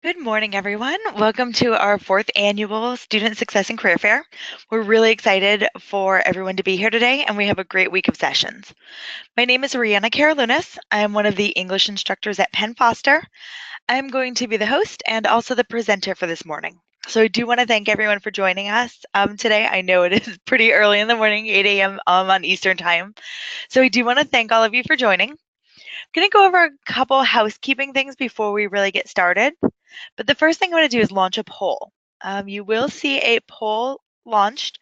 Good morning, everyone. Welcome to our fourth annual Student Success and Career Fair. We're really excited for everyone to be here today, and we have a great week of sessions. My name is Rihanna Karolounis. I am one of the English instructors at Penn Foster. I'm going to be the host and also the presenter for this morning. So I do want to thank everyone for joining us today. I know it is pretty early in the morning, 8 a.m. On Eastern Time. So I do want to thank all of you for joining. I'm going to go over a couple housekeeping things before we really get started. But the first thing I'm going to do is launch a poll. You will see a poll launched.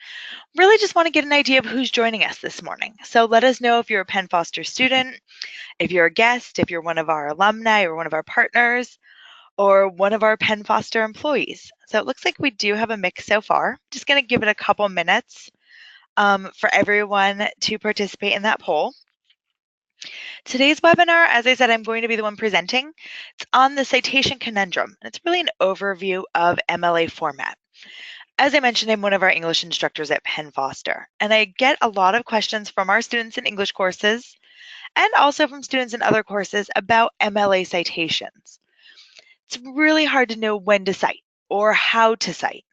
Really just want to get an idea of who's joining us this morning. So let us know if you're a Penn Foster student, if you're a guest, if you're one of our alumni or one of our partners, or one of our Penn Foster employees. So it looks like we do have a mix so far. Just going to give it a couple minutes for everyone to participate in that poll. Today's webinar, as I said, I'm going to be the one presenting. It's on the citation conundrum. It's really an overview of MLA format. As I mentioned, I'm one of our English instructors at Penn Foster, and I get a lot of questions from our students in English courses and also from students in other courses about MLA citations. It's really hard to know when to cite or how to cite.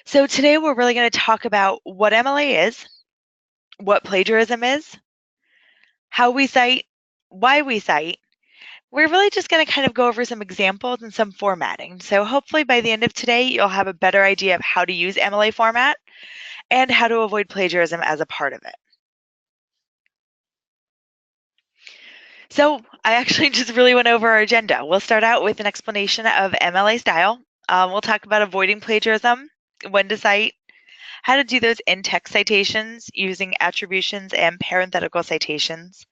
So today we're really going to talk about what MLA is, what plagiarism is, how we cite, why we cite. We're really just going to kind of go over some examples and some formatting. So hopefully by the end of today, you'll have a better idea of how to use MLA format and how to avoid plagiarism as a part of it. So I actually just really went over our agenda. We'll start out with an explanation of MLA style. We'll talk about avoiding plagiarism, when to cite, how to do those in-text citations using attributions and parenthetical citations,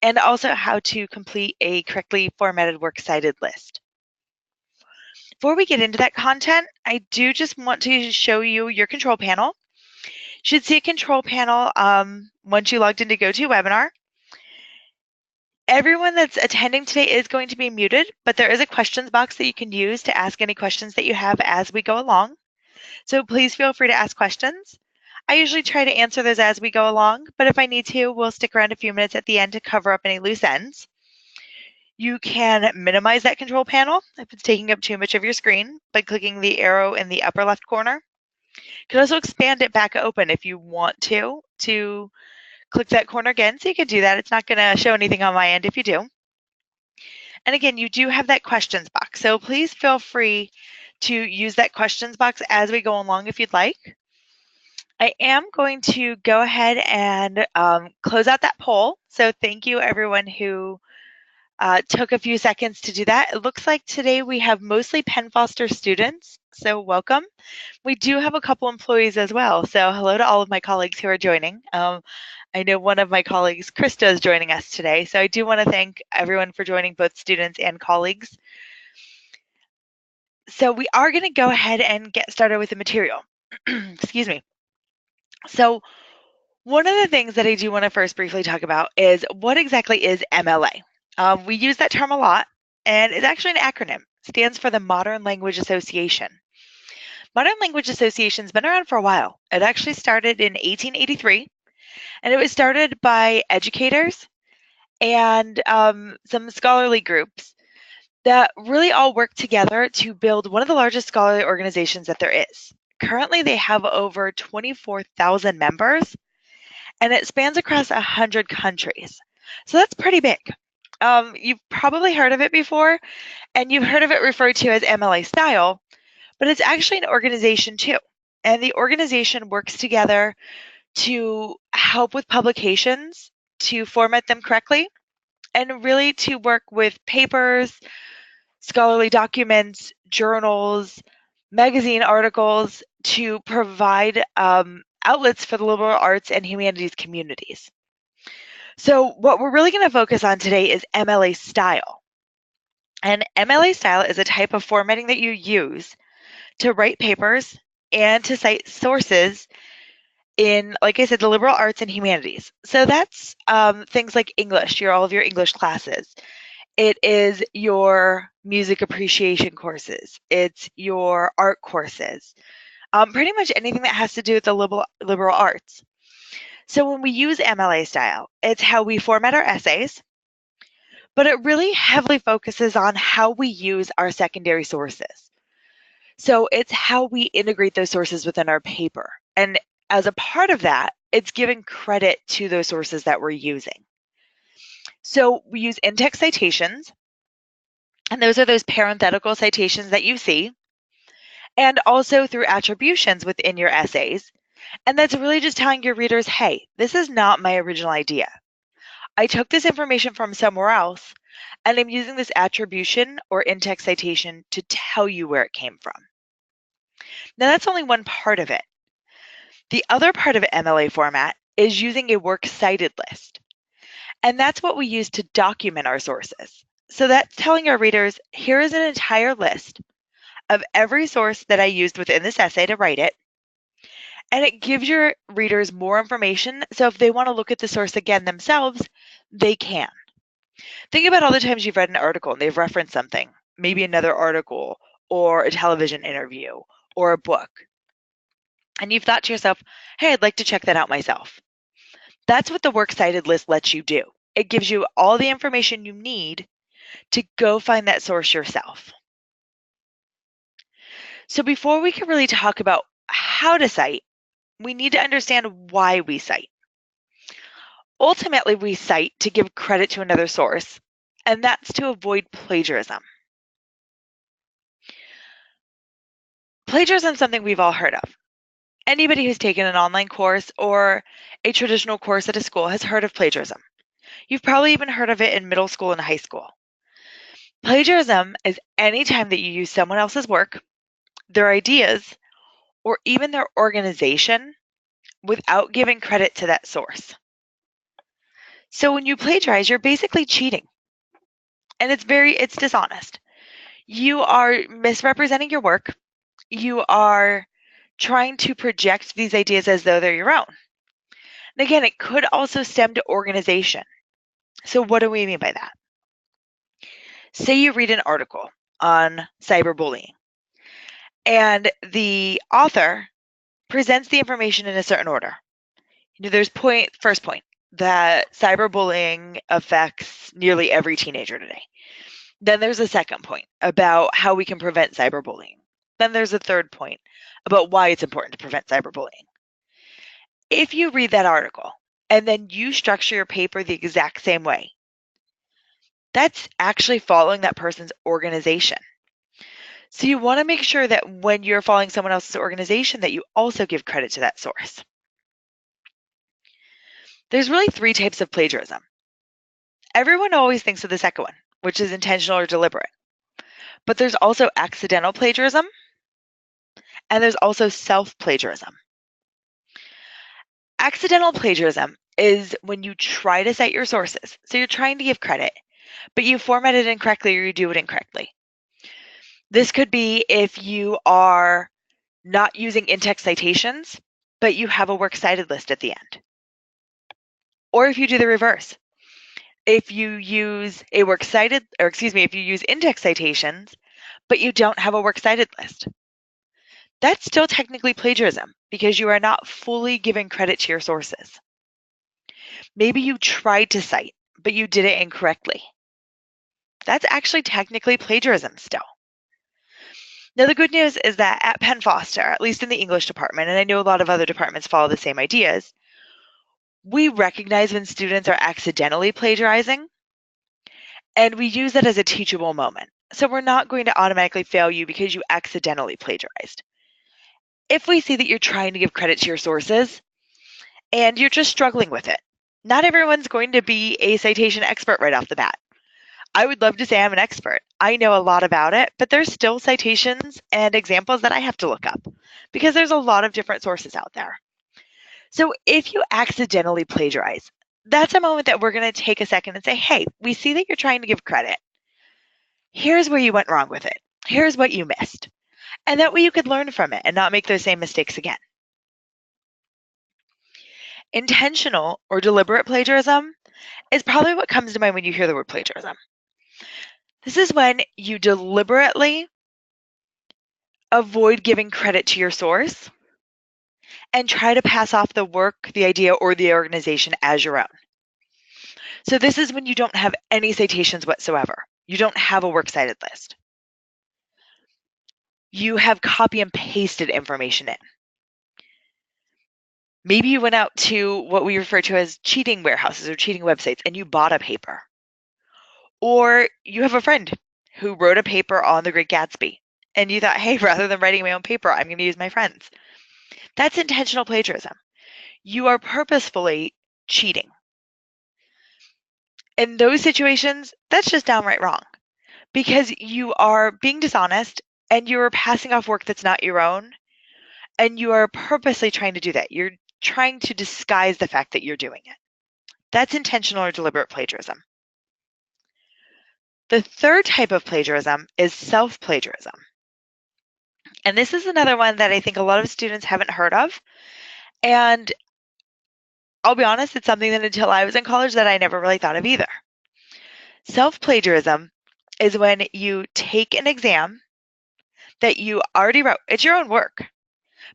and also how to complete a correctly formatted works cited list. Before we get into that content, I do just want to show you your control panel. You should see a control panel once you logged into GoToWebinar. Everyone that's attending today is going to be muted, but there is a questions box that you can use to ask any questions that you have as we go along. So please feel free to ask questions. I usually try to answer those as we go along, but if I need to, we'll stick around a few minutes at the end to cover up any loose ends. You can minimize that control panel if it's taking up too much of your screen by clicking the arrow in the upper left corner. You can also expand it back open if you want to click that corner again. So you can do that. It's not going to show anything on my end if you do. And again, you do have that questions box. So please feel free to use that questions box as we go along if you'd like. I am going to go ahead and close out that poll. So thank you everyone who took a few seconds to do that. It looks like today we have mostly Penn Foster students, so welcome. We do have a couple employees as well, so hello to all of my colleagues who are joining. I know one of my colleagues, Krista, is joining us today, so I do want to thank everyone for joining, both students and colleagues. So we are going to go ahead and get started with the material. Excuse me. So one of the things that I do want to first briefly talk about is what exactly is MLA? We use that term a lot, and it's actually an acronym. It stands for the Modern Language Association. Modern Language Association has been around for a while. It actually started in 1883, and it was started by educators and some scholarly groups that really all work together to build one of the largest scholarly organizations that there is. Currently, they have over 24,000 members, and it spans across 100 countries. So that's pretty big. You've probably heard of it before, and you've heard of it referred to as MLA style, but it's actually an organization too. And the organization works together to help with publications, to format them correctly, and really to work with papers, scholarly documents, journals, magazine articles to provide outlets for the liberal arts and humanities communities. So what we're really going to focus on today is MLA style. And MLA style is a type of formatting that you use to write papers and to cite sources in, like I said, the liberal arts and humanities. So that's things like English, all of your English classes. It is your music appreciation courses. It's your art courses. Pretty much anything that has to do with the liberal arts. So when we use MLA style, it's how we format our essays, but it really heavily focuses on how we use our secondary sources. So it's how we integrate those sources within our paper. And as a part of that, it's giving credit to those sources that we're using. So we use in-text citations, and those are those parenthetical citations that you see, and also through attributions within your essays. And that's really just telling your readers, hey, this is not my original idea. I took this information from somewhere else, and I'm using this attribution or in-text citation to tell you where it came from. Now, that's only one part of it. The other part of MLA format is using a works cited list. And that's what we use to document our sources. So that's telling our readers, here is an entire list of every source that I used within this essay to write it. And it gives your readers more information. So if they want to look at the source again themselves, they can. Think about all the times you've read an article and they've referenced something, maybe another article or a television interview or a book. And you've thought to yourself, hey, I'd like to check that out myself. That's what the works cited list lets you do. It gives you all the information you need to go find that source yourself. So before we can really talk about how to cite, we need to understand why we cite. Ultimately, we cite to give credit to another source, and that's to avoid plagiarism. Plagiarism is something we've all heard of. Anybody who's taken an online course or a traditional course at a school has heard of plagiarism. You've probably even heard of it in middle school and high school. Plagiarism is any time that you use someone else's work, their ideas, or even their organization without giving credit to that source. So when you plagiarize, you're basically cheating. And it's dishonest. You are misrepresenting your work. You are trying to project these ideas as though they're your own. And again, it could also stem to organization. So what do we mean by that? Say you read an article on cyberbullying, and the author presents the information in a certain order. There's first point, that cyberbullying affects nearly every teenager today. Then there's a second point about how we can prevent cyberbullying. Then there's a third point about why it's important to prevent cyberbullying. If you read that article and then you structure your paper the exact same way, that's actually following that person's organization. So you want to make sure that when you're following someone else's organization that you also give credit to that source. There's really three types of plagiarism. Everyone always thinks of the second one, which is intentional or deliberate. But there's also accidental plagiarism, and there's also self-plagiarism. Accidental plagiarism is when you try to cite your sources. So you're trying to give credit, but you format it incorrectly or you do it incorrectly. This could be if you are not using in-text citations, but you have a works cited list at the end. Or if you do the reverse. If you use if you use in-text citations, but you don't have a works cited list. That's still technically plagiarism because you are not fully giving credit to your sources. Maybe you tried to cite, but you did it incorrectly. That's actually technically plagiarism still. Now, the good news is that at Penn Foster, at least in the English department, and I know a lot of other departments follow the same ideas, we recognize when students are accidentally plagiarizing, and we use that as a teachable moment. So we're not going to automatically fail you because you accidentally plagiarized. If we see that you're trying to give credit to your sources and you're just struggling with it, not everyone's going to be a citation expert right off the bat. I would love to say I'm an expert. I know a lot about it, but there's still citations and examples that I have to look up because there's a lot of different sources out there. So if you accidentally plagiarize, that's a moment that we're going to take a second and say, hey, we see that you're trying to give credit. Here's where you went wrong with it. Here's what you missed. And that way you could learn from it and not make those same mistakes again. Intentional or deliberate plagiarism is probably what comes to mind when you hear the word plagiarism. This is when you deliberately avoid giving credit to your source and try to pass off the work, the idea, or the organization as your own. So this is when you don't have any citations whatsoever. You don't have a works cited list. You have copy and pasted information in. Maybe you went out to what we refer to as cheating warehouses or cheating websites and you bought a paper. Or you have a friend who wrote a paper on the Great Gatsby and you thought, hey, rather than writing my own paper, I'm going to use my friend's. That's intentional plagiarism. You are purposefully cheating. In those situations, that's just downright wrong because you are being dishonest and you are passing off work that's not your own, and you are purposely trying to do that. You're trying to disguise the fact that you're doing it. That's intentional or deliberate plagiarism. The third type of plagiarism is self-plagiarism. And this is another one that I think a lot of students haven't heard of. And I'll be honest, it's something that until I was in college that I never really thought of either. Self-plagiarism is when you take an exam that you already wrote. It's your own work,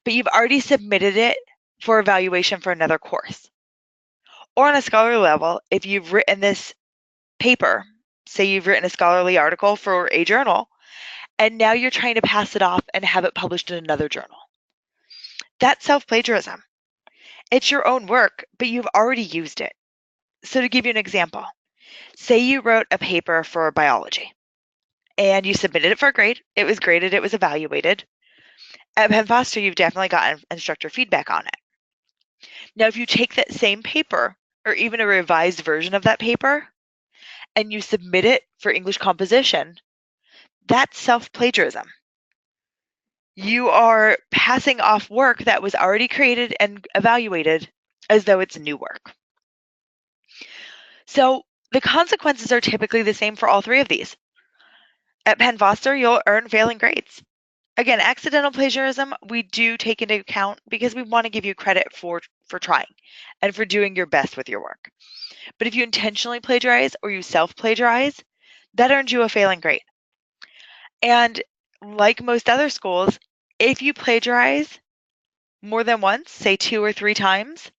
but you've already submitted it for evaluation for another course. Or on a scholarly level, if you've written this paper, say you've written a scholarly article for a journal, and now you're trying to pass it off and have it published in another journal. That's self-plagiarism. It's your own work, but you've already used it. So to give you an example, say you wrote a paper for biology and you submitted it for a grade. It was graded, it was evaluated. At Penn Foster, you've definitely gotten instructor feedback on it. Now, if you take that same paper or even a revised version of that paper and you submit it for English composition, that's self-plagiarism. You are passing off work that was already created and evaluated as though it's new work. So the consequences are typically the same for all three of these. At Penn Foster, you'll earn failing grades. Again, accidental plagiarism, we do take into account because we want to give you credit for trying and for doing your best with your work. But if you intentionally plagiarize or you self-plagiarize, that earns you a failing grade. And like most other schools, if you plagiarize more than once, say 2 or 3 times,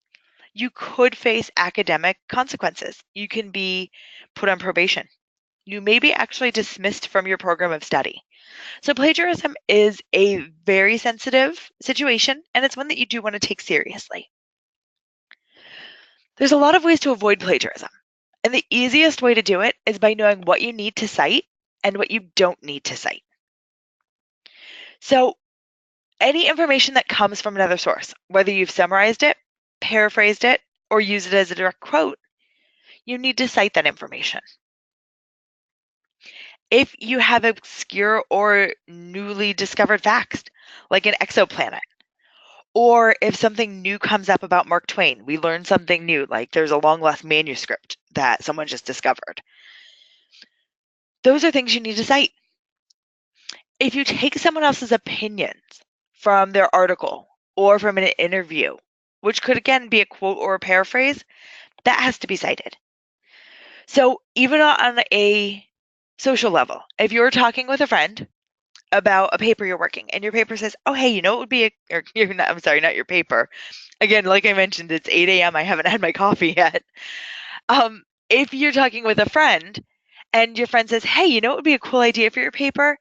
you could face academic consequences. You can be put on probation. You may be actually dismissed from your program of study. So plagiarism is a very sensitive situation, and it's one that you do want to take seriously. There's a lot of ways to avoid plagiarism, and the easiest way to do it is by knowing what you need to cite and what you don't need to cite. So any information that comes from another source, whether you've summarized it, paraphrased it, or used it as a direct quote, you need to cite that information. If you have obscure or newly discovered facts, like an exoplanet, or if something new comes up about Mark Twain, we learn something new, like there's a long lost manuscript that someone just discovered. Those are things you need to cite. If you take someone else's opinions from their article or from an interview, which could again be a quote or a paraphrase, that has to be cited. So even on a social level, if you're talking with a friend about a paper you're working and your paper says, oh, hey, you know, it would be or you're not, I'm sorry, not your paper. Again, like I mentioned, it's 8 a.m. I haven't had my coffee yet. If you're talking with a friend and your friend says, hey, you know, it would be a cool idea for your paper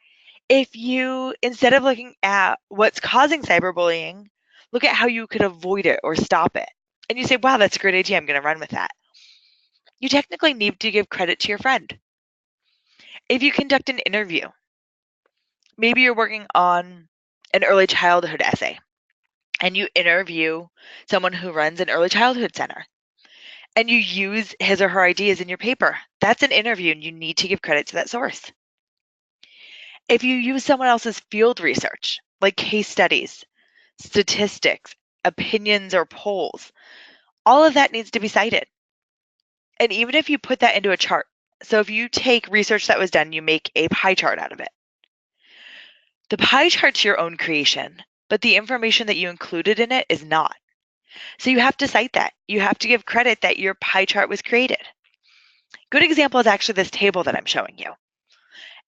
if you, instead of looking at what's causing cyberbullying, look at how you could avoid it or stop it. And you say, wow, that's a great idea. I'm going to run with that. You technically need to give credit to your friend. If you conduct an interview, maybe you're working on an early childhood essay and you interview someone who runs an early childhood center and you use his or her ideas in your paper. That's an interview and you need to give credit to that source. If you use someone else's field research, like case studies, statistics, opinions, or polls, all of that needs to be cited. And even if you put that into a chart, so if you take research that was done, you make a pie chart out of it. The pie chart's your own creation, but the information that you included in it is not. So you have to cite that. You have to give credit that your pie chart was created. Good example is actually this table that I'm showing you.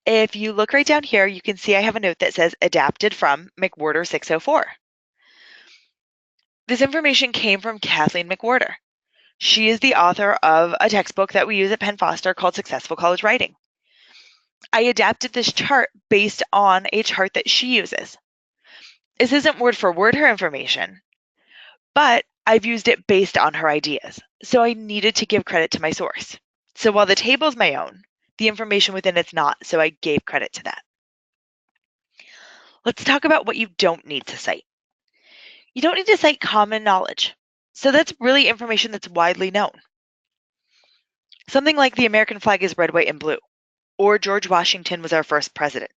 If you look right down here, you can see I have a note that says adapted from McWhorter 604. This information came from Kathleen McWhorter, She is the author of a textbook that we use at Penn Foster called Successful College Writing. I adapted this chart based on a chart that she uses. This isn't word for word her information, but I've used it based on her ideas. So I needed to give credit to my source. So while the table's my own, the information within it's not, so I gave credit to that. Let's talk about what you don't need to cite. You don't need to cite common knowledge. So that's really information that's widely known. Something like the American flag is red, white, and blue, or George Washington was our first president.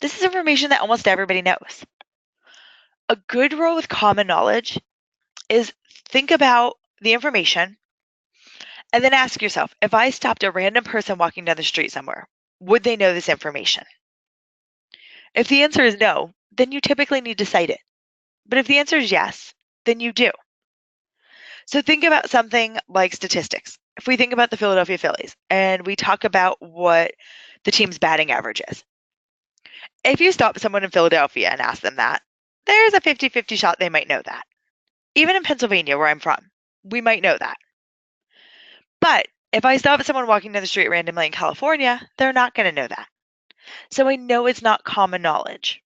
This is information that almost everybody knows. A good rule with common knowledge is think about the information and then ask yourself, if I stopped a random person walking down the street somewhere, would they know this information? If the answer is no, then you typically need to cite it. But if the answer is yes, then you do. So think about something like statistics. If we think about the Philadelphia Phillies and we talk about what the team's batting average is, if you stop someone in Philadelphia and ask them that, there's a 50-50 shot they might know that. Even in Pennsylvania, where I'm from, we might know that. But if I stop someone walking down the street randomly in California, they're not going to know that. So I know it's not common knowledge.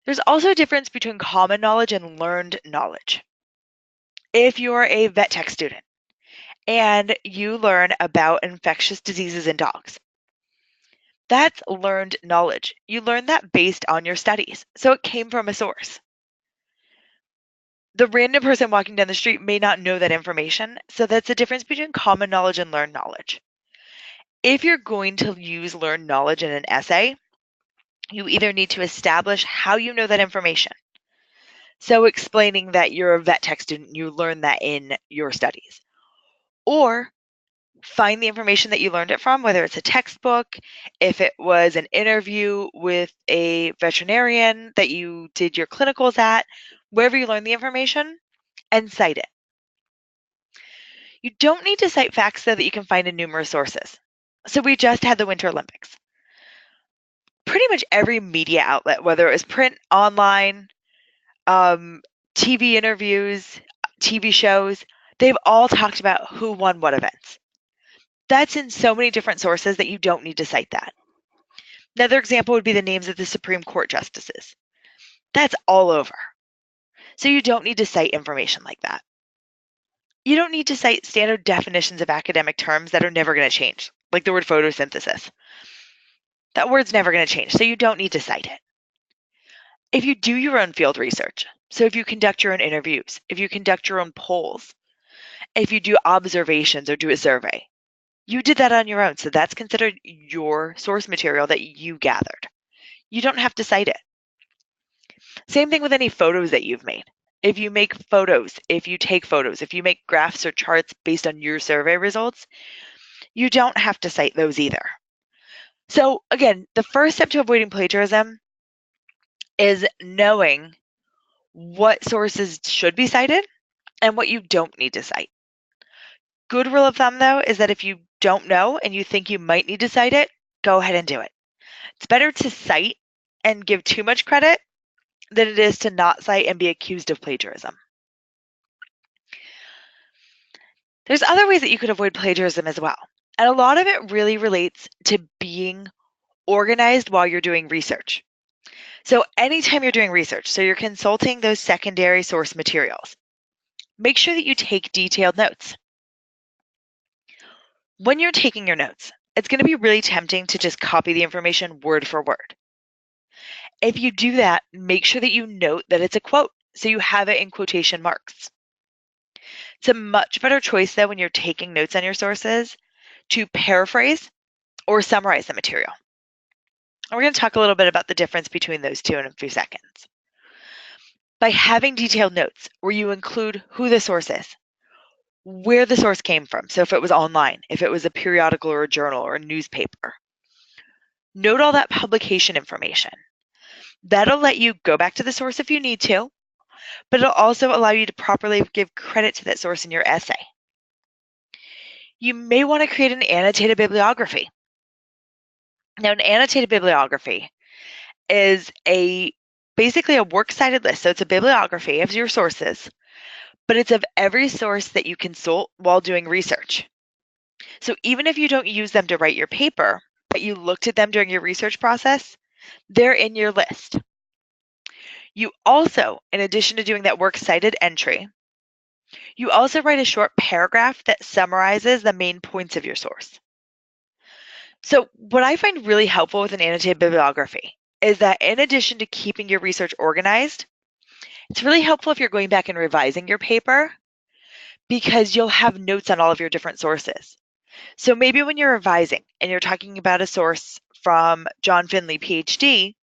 There's also a difference between common knowledge and learned knowledge. If you're a vet tech student and you learn about infectious diseases in dogs, that's learned knowledge. You learned that based on your studies, so it came from a source. The random person walking down the street may not know that information, so that's the difference between common knowledge and learned knowledge. If you're going to use learned knowledge in an essay, you either need to establish how you know that information. So explaining that you're a vet tech student, you learned that in your studies. Or find the information that you learned it from, whether it's a textbook, if it was an interview with a veterinarian that you did your clinicals at, wherever you learned the information, and cite it. You don't need to cite facts, though, that you can find in numerous sources. So we just had the Winter Olympics. Pretty much every media outlet, whether it was print, online, TV interviews, TV shows, they've all talked about who won what events. That's in so many different sources that you don't need to cite that. Another example would be the names of the Supreme Court justices. That's all over. So you don't need to cite information like that. You don't need to cite standard definitions of academic terms that are never going to change, like the word photosynthesis. That word's never going to change, so you don't need to cite it. If you do your own field research, so if you conduct your own interviews, if you conduct your own polls, if you do observations or do a survey, you did that on your own, so that's considered your source material that you gathered. You don't have to cite it. Same thing with any photos that you've made. If you make photos, if you take photos, if you make graphs or charts based on your survey results, you don't have to cite those either. So again, the first step to avoiding plagiarism is knowing what sources should be cited and what you don't need to cite. Good rule of thumb, though, is that if you don't know and you think you might need to cite it, go ahead and do it. It's better to cite and give too much credit than it is to not cite and be accused of plagiarism. There's other ways that you could avoid plagiarism as well. And a lot of it really relates to being organized while you're doing research. So anytime you're doing research, so you're consulting those secondary source materials, make sure that you take detailed notes. When you're taking your notes, it's going to be really tempting to just copy the information word for word. If you do that, make sure that you note that it's a quote, so you have it in quotation marks. It's a much better choice, though, when you're taking notes on your sources to paraphrase or summarize the material. And we're going to talk a little bit about the difference between those two in a few seconds. By having detailed notes where you include who the source is, where the source came from, so if it was online, if it was a periodical or a journal or a newspaper, note all that publication information. That'll let you go back to the source if you need to, but it'll also allow you to properly give credit to that source in your essay. You may want to create an annotated bibliography. Now, an annotated bibliography is basically a works cited list. So it's a bibliography of your sources, but it's of every source that you consult while doing research. So even if you don't use them to write your paper, but you looked at them during your research process, they're in your list. You also, in addition to doing that works cited entry, you also write a short paragraph that summarizes the main points of your source. So what I find really helpful with an annotated bibliography is that in addition to keeping your research organized, it's really helpful if you're going back and revising your paper because you'll have notes on all of your different sources. So maybe when you're revising and you're talking about a source from John Finley, PhD,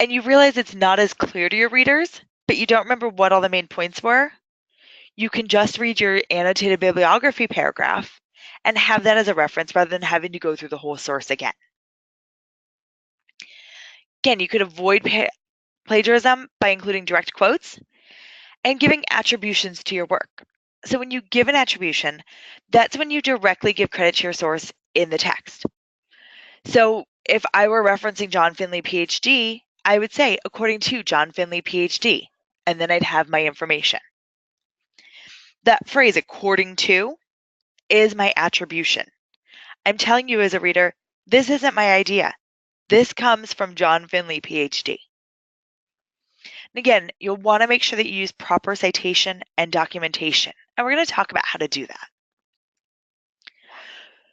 and you realize it's not as clear to your readers, but you don't remember what all the main points were, you can just read your annotated bibliography paragraph and have that as a reference rather than having to go through the whole source again. Again, you could avoid plagiarism by including direct quotes and giving attributions to your work. So when you give an attribution, that's when you directly give credit to your source in the text. So if I were referencing John Finley, PhD, I would say, according to John Finley, PhD, and then I'd have my information. That phrase, according to, is my attribution. I'm telling you as a reader, this isn't my idea. This comes from John Finley, PhD. And again, you'll want to make sure that you use proper citation and documentation. And we're going to talk about how to do that.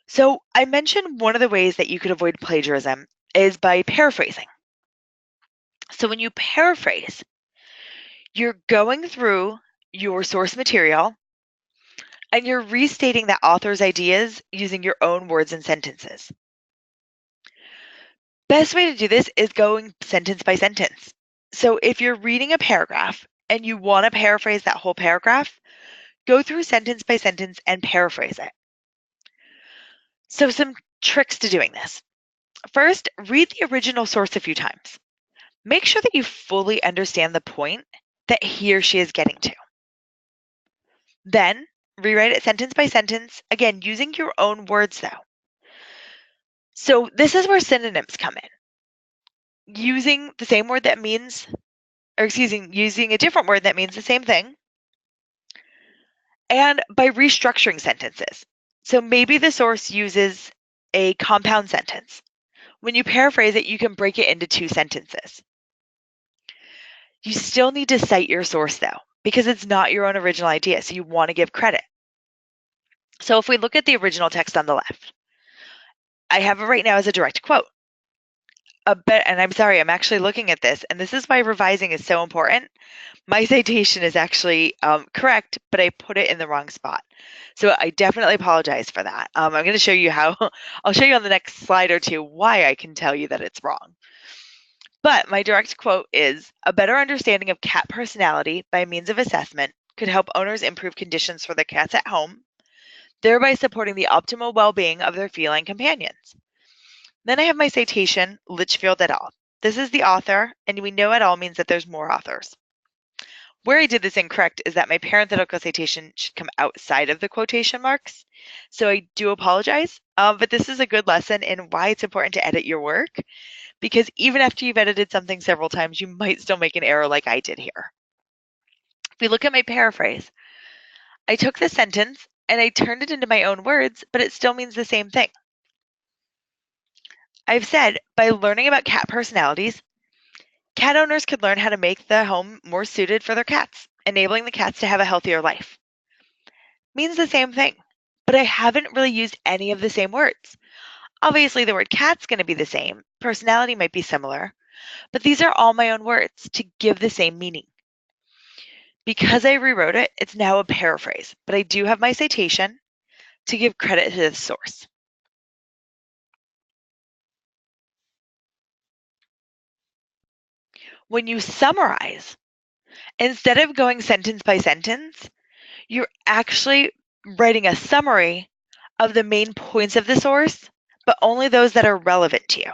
So I mentioned one of the ways that you could avoid plagiarism is by paraphrasing. So when you paraphrase, you're going through your source material and you're restating that author's ideas using your own words and sentences. Best way to do this is going sentence by sentence. So if you're reading a paragraph and you want to paraphrase that whole paragraph, go through sentence by sentence and paraphrase it. So some tricks to doing this. First, read the original source a few times. Make sure that you fully understand the point that he or she is getting to. Then, rewrite it sentence by sentence, again, using your own words though. So this is where synonyms come in. Using the same word that means, using a different word that means the same thing, and by restructuring sentences. So maybe the source uses a compound sentence. When you paraphrase it, you can break it into two sentences. You still need to cite your source though, because it's not your own original idea, so you want to give credit. So if we look at the original text on the left, I have it right now as a direct quote. And I'm sorry, I'm actually looking at this, and this is why revising is so important. My citation is actually correct, but I put it in the wrong spot. So I definitely apologize for that. I'm going to show you how, I'll show you on the next slide or two why I can tell you that it's wrong. But my direct quote is, a better understanding of cat personality by means of assessment could help owners improve conditions for their cats at home, thereby supporting the optimal well-being of their feline companions. Then I have my citation, Litchfield et al. This is the author, and we know et al. Means that there's more authors. Where I did this incorrect is that my parenthetical citation should come outside of the quotation marks. So I do apologize, but this is a good lesson in why it's important to edit your work, because even after you've edited something several times, you might still make an error like I did here. If we look at my paraphrase, I took the sentence and I turned it into my own words, but it still means the same thing. I've said, by learning about cat personalities, cat owners could learn how to make the home more suited for their cats, enabling the cats to have a healthier life. Means the same thing, but I haven't really used any of the same words. Obviously, the word cat's going to be the same, personality might be similar, but these are all my own words to give the same meaning. Because I rewrote it, it's now a paraphrase, but I do have my citation to give credit to the source. When you summarize, instead of going sentence by sentence, you're actually writing a summary of the main points of the source, but only those that are relevant to you.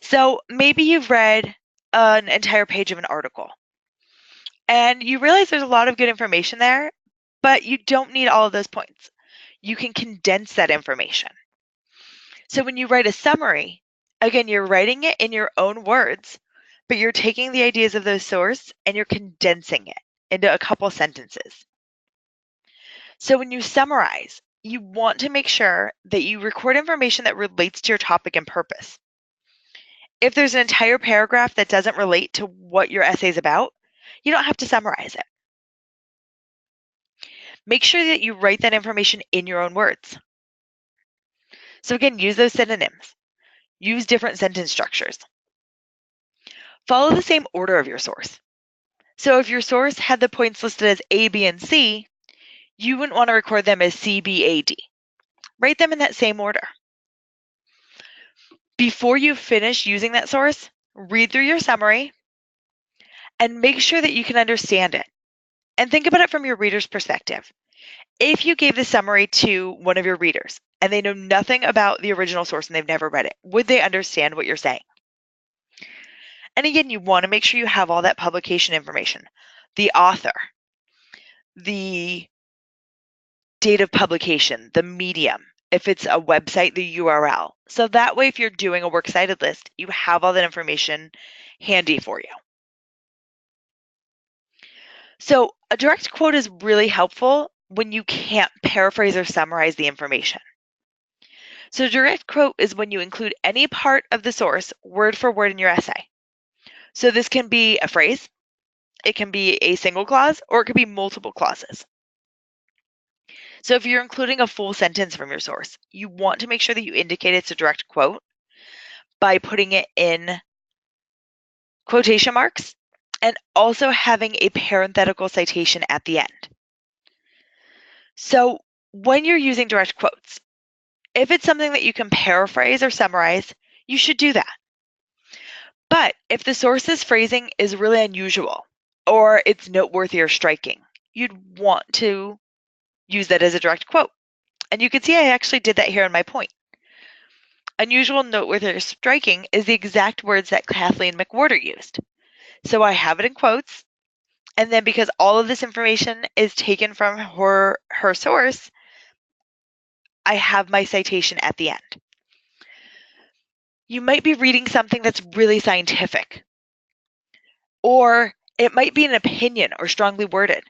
So maybe you've read an entire page of an article and you realize there's a lot of good information there, but you don't need all of those points. You can condense that information. So when you write a summary, again, you're writing it in your own words, but you're taking the ideas of the source and you're condensing it. into a couple sentences. So when you summarize, you want to make sure that you record information that relates to your topic and purpose. If there's an entire paragraph that doesn't relate to what your essay is about, you don't have to summarize it. Make sure that you write that information in your own words. So again, use those synonyms. Use different sentence structures. Follow the same order of your source. So if your source had the points listed as A, B, and C, you wouldn't want to record them as C, B, A, D. Write them in that same order. Before you finish using that source, read through your summary and make sure that you can understand it. And think about it from your reader's perspective. If you gave the summary to one of your readers and they know nothing about the original source and they've never read it, would they understand what you're saying? And again, you want to make sure you have all that publication information, the author, the date of publication, the medium, if it's a website, the URL. So that way, if you're doing a works cited list, you have all that information handy for you. So a direct quote is really helpful when you can't paraphrase or summarize the information. So a direct quote is when you include any part of the source word for word in your essay. So this can be a phrase, it can be a single clause, or it could be multiple clauses. So if you're including a full sentence from your source, you want to make sure that you indicate it's a direct quote by putting it in quotation marks and also having a parenthetical citation at the end. So when you're using direct quotes, if it's something that you can paraphrase or summarize, you should do that. But if the source's phrasing is really unusual or it's noteworthy or striking, you'd want to use that as a direct quote. And you can see I actually did that here in my point. Unusual, noteworthy, or striking is the exact words that Kathleen McWhorter used. So I have it in quotes, and then because all of this information is taken from her source, I have my citation at the end. You might be reading something that's really scientific, or it might be an opinion or strongly worded.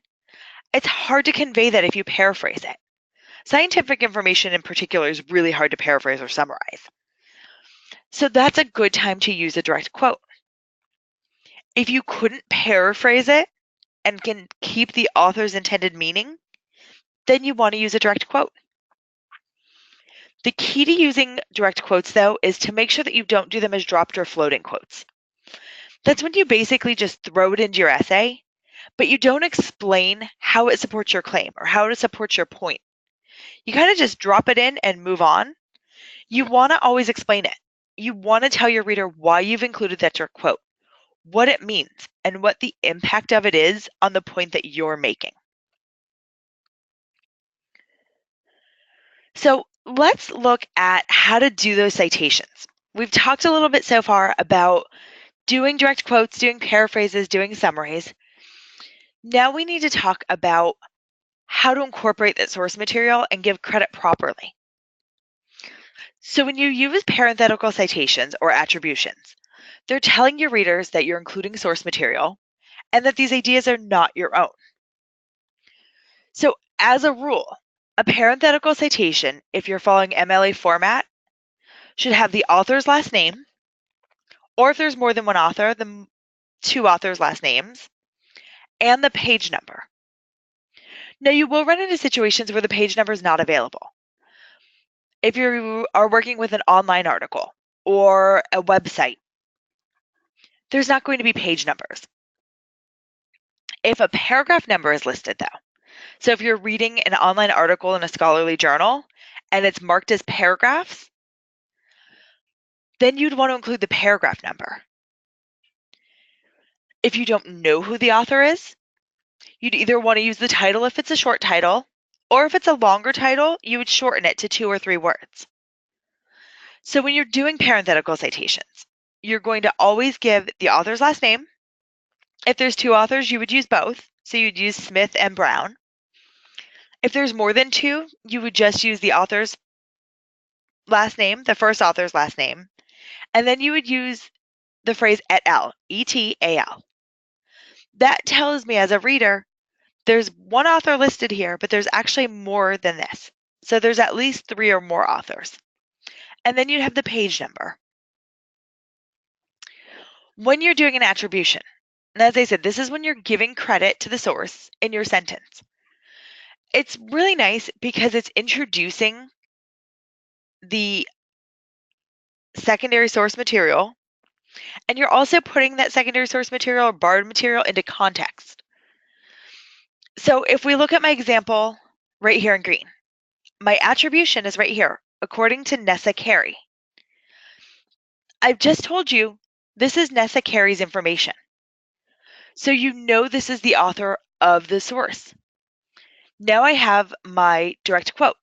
It's hard to convey that if you paraphrase it. Scientific information in particular is really hard to paraphrase or summarize. So that's a good time to use a direct quote. If you couldn't paraphrase it and can keep the author's intended meaning, then you want to use a direct quote. The key to using direct quotes, though, is to make sure that you don't do them as dropped or floating quotes. That's when you basically just throw it into your essay, but you don't explain how it supports your claim or how it supports your point. You kind of just drop it in and move on. You want to always explain it. You want to tell your reader why you've included that direct quote, what it means, and what the impact of it is on the point that you're making. So let's look at how to do those citations. We've talked a little bit so far about doing direct quotes, doing paraphrases, doing summaries. Now we need to talk about how to incorporate that source material and give credit properly. So when you use parenthetical citations or attributions, they're telling your readers that you're including source material and that these ideas are not your own. So as a rule, a parenthetical citation, if you're following MLA format, should have the author's last name, or if there's more than one author, the two authors' last names, and the page number. Now, you will run into situations where the page number is not available. If you are working with an online article or a website, there's not going to be page numbers. If a paragraph number is listed, though, so if you're reading an online article in a scholarly journal and it's marked as paragraphs, then you'd want to include the paragraph number. If you don't know who the author is, you'd either want to use the title if it's a short title, or if it's a longer title, you would shorten it to 2 or 3 words. So when you're doing parenthetical citations, you're going to always give the author's last name. If there's 2 authors, you would use both. So you'd use Smith and Brown. If there's more than 2, you would just use the author's last name, the first author's last name, and then you would use the phrase et al, E-T-A-L. That tells me as a reader, there's one author listed here, but there's actually more than this. So there's at least 3 or more authors. And then you have the page number. When you're doing an attribution, and as I said, this is when you're giving credit to the source in your sentence. It's really nice because it's introducing the secondary source material, and you're also putting that secondary source material or borrowed material into context. So if we look at my example right here in green, my attribution is right here, according to Nessa Carey. I've just told you this is Nessa Carey's information. So you know this is the author of the source. Now I have my direct quote.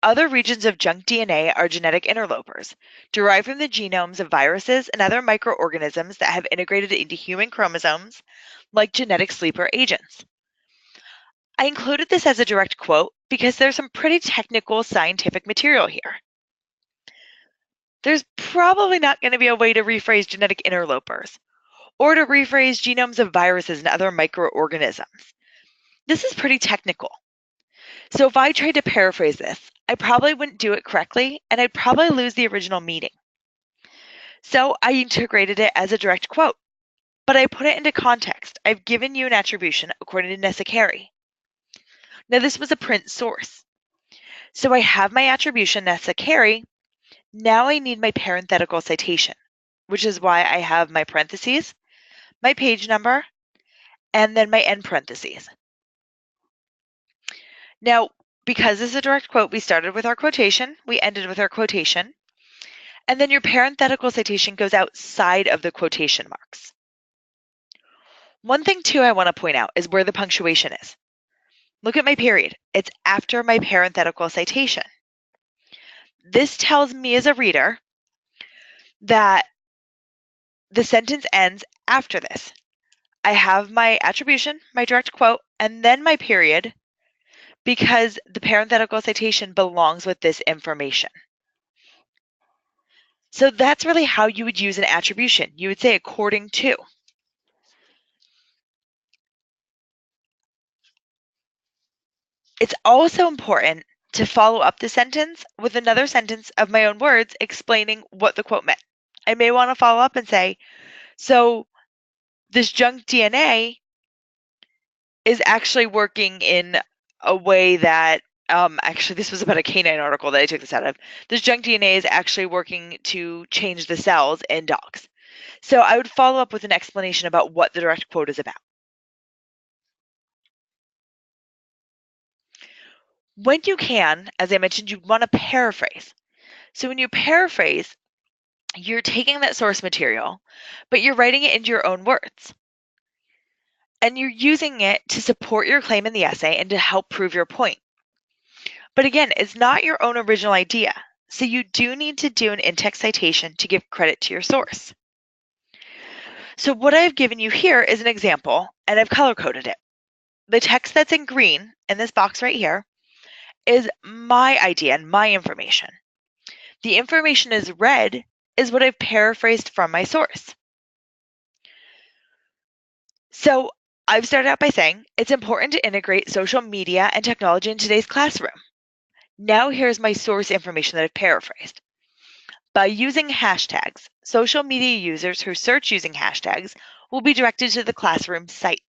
Other regions of junk DNA are genetic interlopers, derived from the genomes of viruses and other microorganisms that have integrated into human chromosomes, like genetic sleeper agents. I included this as a direct quote because there's some pretty technical scientific material here. There's probably not going to be a way to rephrase genetic interlopers or to rephrase genomes of viruses and other microorganisms. This is pretty technical. So if I tried to paraphrase this, I probably wouldn't do it correctly and I'd probably lose the original meaning. So I integrated it as a direct quote, but I put it into context. I've given you an attribution according to Nessa Carey. Now this was a print source. So I have my attribution Nessa Carey. Now I need my parenthetical citation, which is why I have my parentheses, my page number, and then my end parentheses. Now, because this is a direct quote, we started with our quotation, we ended with our quotation, and then your parenthetical citation goes outside of the quotation marks. One thing, too, I want to point out is where the punctuation is. Look at my period. It's after my parenthetical citation. This tells me as a reader that the sentence ends after this. I have my attribution, my direct quote, and then my period because the parenthetical citation belongs with this information. So that's really how you would use an attribution. You would say according to. It's also important to follow up the sentence with another sentence of my own words explaining what the quote meant. I may want to follow up and say, so this junk DNA is actually working in a way that, actually, this was about a canine article that I took this out of. This junk DNA is actually working to change the cells in dogs. So I would follow up with an explanation about what the direct quote is about. When you can, as I mentioned, you want to paraphrase. So when you paraphrase, you're taking that source material, but you're writing it into your own words. And you're using it to support your claim in the essay and to help prove your point. But again, it's not your own original idea. So you do need to do an in-text citation to give credit to your source. So what I've given you here is an example, and I've color-coded it. The text that's in green in this box right here is my idea and my information. The information is red is what I've paraphrased from my source. So I've started out by saying it's important to integrate social media and technology in today's classroom. Now here's my source information that I've paraphrased. By using hashtags, social media users who search using hashtags will be directed to the classroom site.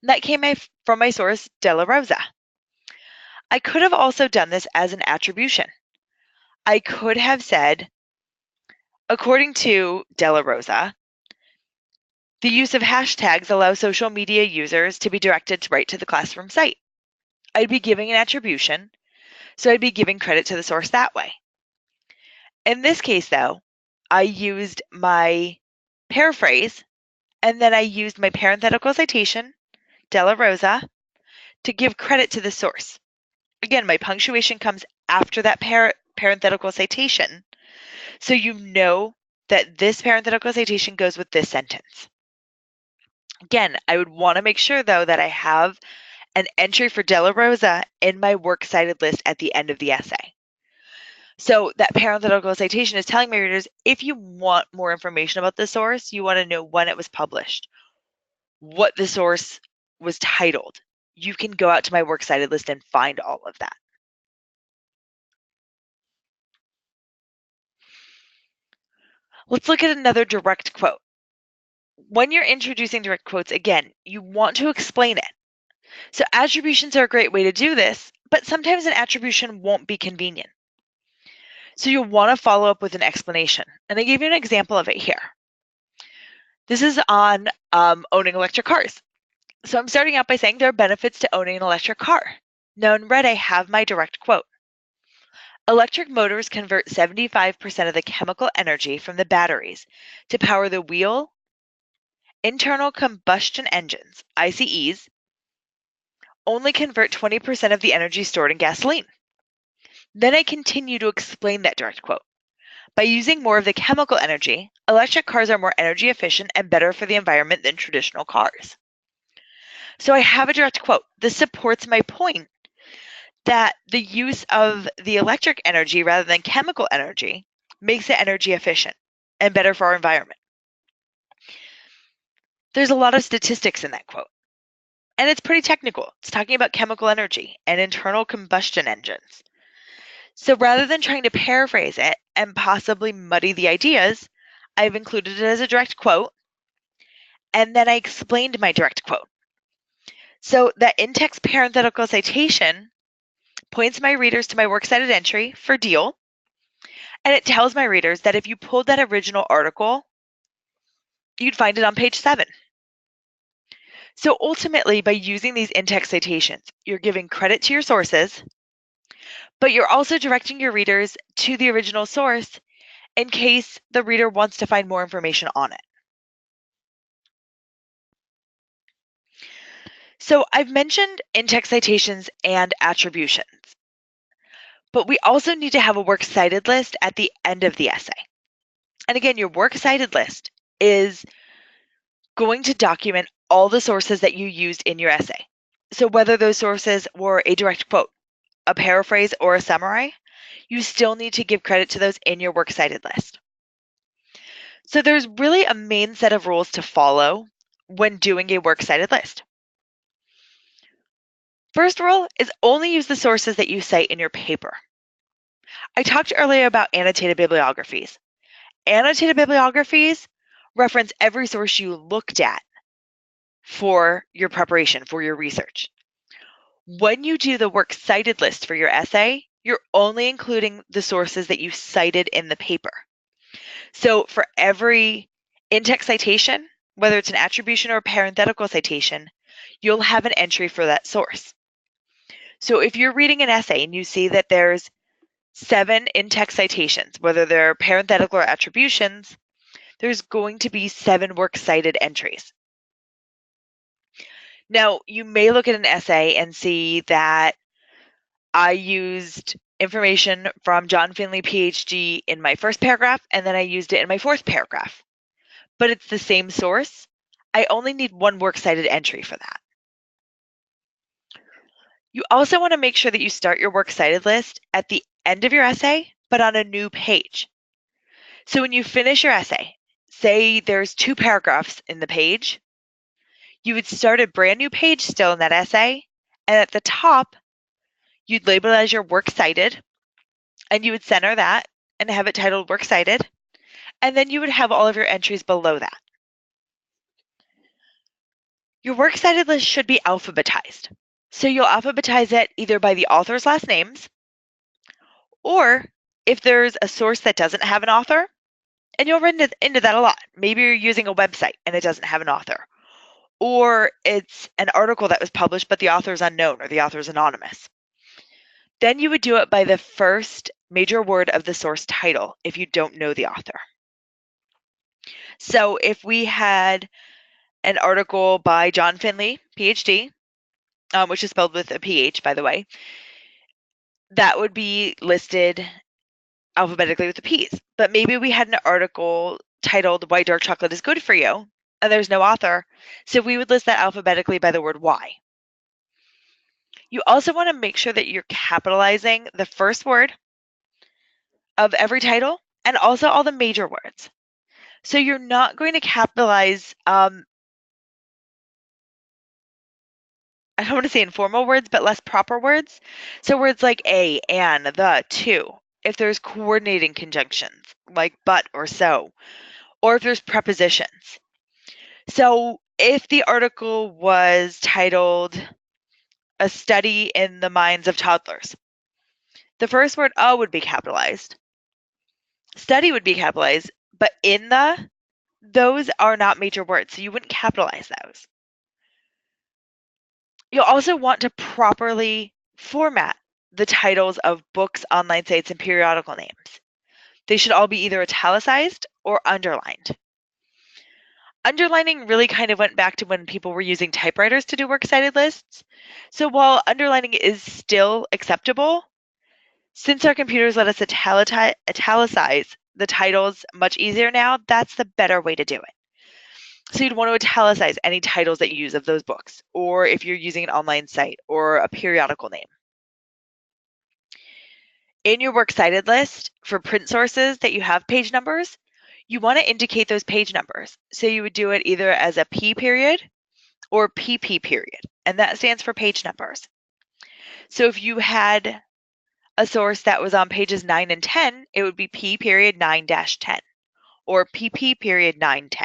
And that came from my source, De La Rosa. I could have also done this as an attribution. I could have said, according to De La Rosa, the use of hashtags allows social media users to be directed right to the classroom site. I'd be giving an attribution, so I'd be giving credit to the source that way. In this case, though, I used my paraphrase, and then I used my parenthetical citation, De La Rosa, to give credit to the source. Again, my punctuation comes after that parenthetical citation, so you know that this parenthetical citation goes with this sentence. Again, I would want to make sure, though, that I have an entry for De La Rosa in my works cited list at the end of the essay. So that parenthetical citation is telling my readers, if you want more information about the source, you want to know when it was published, what the source was titled. You can go out to my works cited list and find all of that. Let's look at another direct quote. When you're introducing direct quotes, again, you want to explain it. So attributions are a great way to do this, but sometimes an attribution won't be convenient. So you'll want to follow up with an explanation. And I gave you an example of it here. This is on owning electric cars. So I'm starting out by saying there are benefits to owning an electric car. Now in red, I have my direct quote. Electric motors convert 75% of the chemical energy from the batteries to power the wheel. Internal combustion engines, ICEs, only convert 20% of the energy stored in gasoline. Then I continue to explain that direct quote. By using more of the chemical energy, electric cars are more energy efficient and better for the environment than traditional cars. So I have a direct quote. This supports my point that the use of the electric energy rather than chemical energy makes it energy efficient and better for our environment. There's a lot of statistics in that quote, and it's pretty technical. It's talking about chemical energy and internal combustion engines. So rather than trying to paraphrase it and possibly muddy the ideas, I've included it as a direct quote, and then I explained my direct quote. So that in-text parenthetical citation points my readers to my works cited entry for deal, and it tells my readers that if you pulled that original article, you'd find it on page 7. So ultimately, by using these in-text citations, you're giving credit to your sources, but you're also directing your readers to the original source in case the reader wants to find more information on it. So I've mentioned in-text citations and attributions, but we also need to have a works cited list at the end of the essay. And again, your works cited list is going to document all the sources that you used in your essay. So whether those sources were a direct quote, a paraphrase, or a summary, you still need to give credit to those in your works cited list. So there's really a main set of rules to follow when doing a works cited list. First rule is only use the sources that you cite in your paper. I talked earlier about annotated bibliographies. Annotated bibliographies reference every source you looked at for your preparation, for your research. When you do the works cited list for your essay, you're only including the sources that you cited in the paper. So for every in-text citation, whether it's an attribution or a parenthetical citation, you'll have an entry for that source. So if you're reading an essay and you see that there's 7 in-text citations, whether they're parenthetical or attributions, there's going to be 7 works cited entries. Now, you may look at an essay and see that I used information from John Finley, PhD, in my first paragraph, and then I used it in my 4th paragraph. But it's the same source. I only need 1 works cited entry for that. You also want to make sure that you start your works cited list at the end of your essay, but on a new page. So when you finish your essay, say there's 2 paragraphs in the page, you would start a brand new page still in that essay, and at the top, you'd label it as your works cited, and you would center that and have it titled works cited, and then you would have all of your entries below that. Your works cited list should be alphabetized. So you'll alphabetize it either by the author's last names, or if there's a source that doesn't have an author, and you'll run into that a lot. Maybe you're using a website and it doesn't have an author, or it's an article that was published but the author is unknown or the author is anonymous. Then you would do it by the first major word of the source title if you don't know the author. So if we had an article by John Finley, PhD, which is spelled with a PH, by the way, that would be listed alphabetically with the P's. But maybe we had an article titled Why Dark Chocolate is Good for You, and there's no author, so we would list that alphabetically by the word why. You also want to make sure that you're capitalizing the first word of every title and also all the major words. So you're not going to capitalize I don't want to say informal words, but less proper words. So words like a, an, the, to. If there's coordinating conjunctions like but or so, or if there's prepositions. So if the article was titled A Study in the Minds of Toddlers, the first word a would be capitalized. Study would be capitalized, but in the, those are not major words, so you wouldn't capitalize those. You'll also want to properly format the titles of books, online sites, and periodical names. They should all be either italicized or underlined. Underlining really kind of went back to when people were using typewriters to do works cited lists. So while underlining is still acceptable, since our computers let us italicize the titles much easier now, that's the better way to do it. So you'd want to italicize any titles that you use of those books, or if you're using an online site or a periodical name. In your works cited list for print sources that you have page numbers, you want to indicate those page numbers. So you would do it either as a P period or PP period, and that stands for page numbers. So if you had a source that was on pages 9 and 10, it would be P period 9-10 or PP period 9-10.